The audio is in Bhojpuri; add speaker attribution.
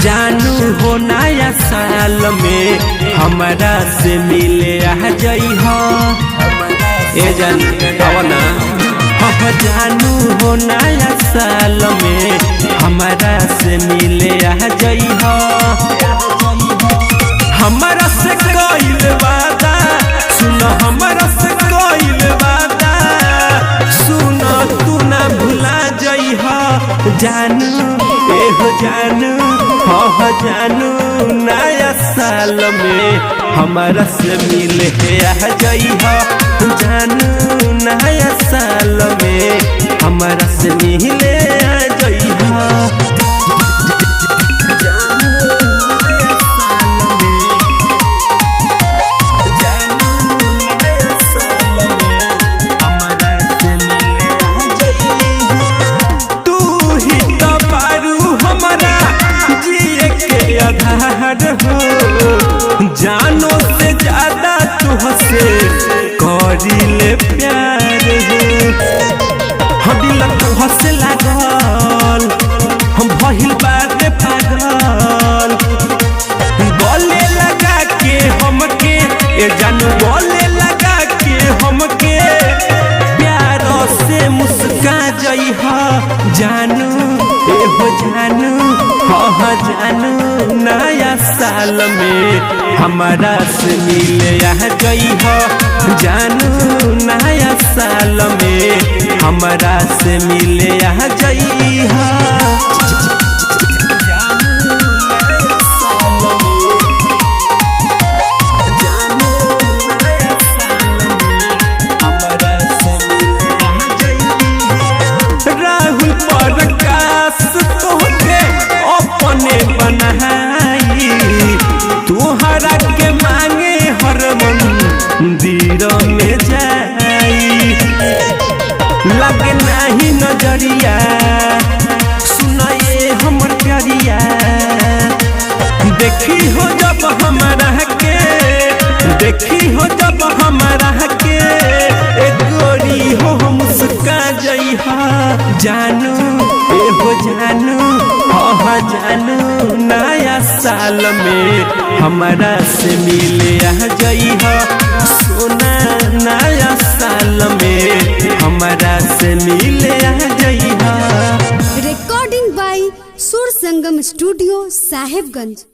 Speaker 1: जानू हो नया साल में हमारा से मिले आ जई हो ए जान आवना हो जानू हो नया साल में हमारा से मिले आ जई हो हमारा से कइल वादा सुन हमारा से कइल वादा सुन तू ना भुला जई हो जानू ए हो जानू हो जानू नया साल में हमारा से मिले आ जई हो जानू नया साल में हमारा से मिले आ जई हो जानो से ज्यादा तुहसे करिले प्यार हो दिल तुहसे लागल हम भइल बात पागल बोले लगा के हमके ए जानू बोले लगा के हमके प्यार से मुस्का जई हो जानू ए हो जानू हो जानू नया साल में हमारा से मिले आ गई हो जानू नया साल में हमारा से मिले आ गई हो राहुल प्रकाश तोहके अपने बनाई तुहरा के मांगे हर मंदिर में जाई लगे नहीं नजरिया सुनाए हमर प्यारिया देखी हो जब हमारा के देखी हो जब हमारा के एक गोरी हो मुस्का जई हो जानू ए हो जानू हो जानू नया साल में हमारा से मिले आ जई हो सोना नया साल में हमारा से मिले आ जई हो।
Speaker 2: रिकॉर्डिंग बाय सुर संगम स्टूडियो साहेबगंज।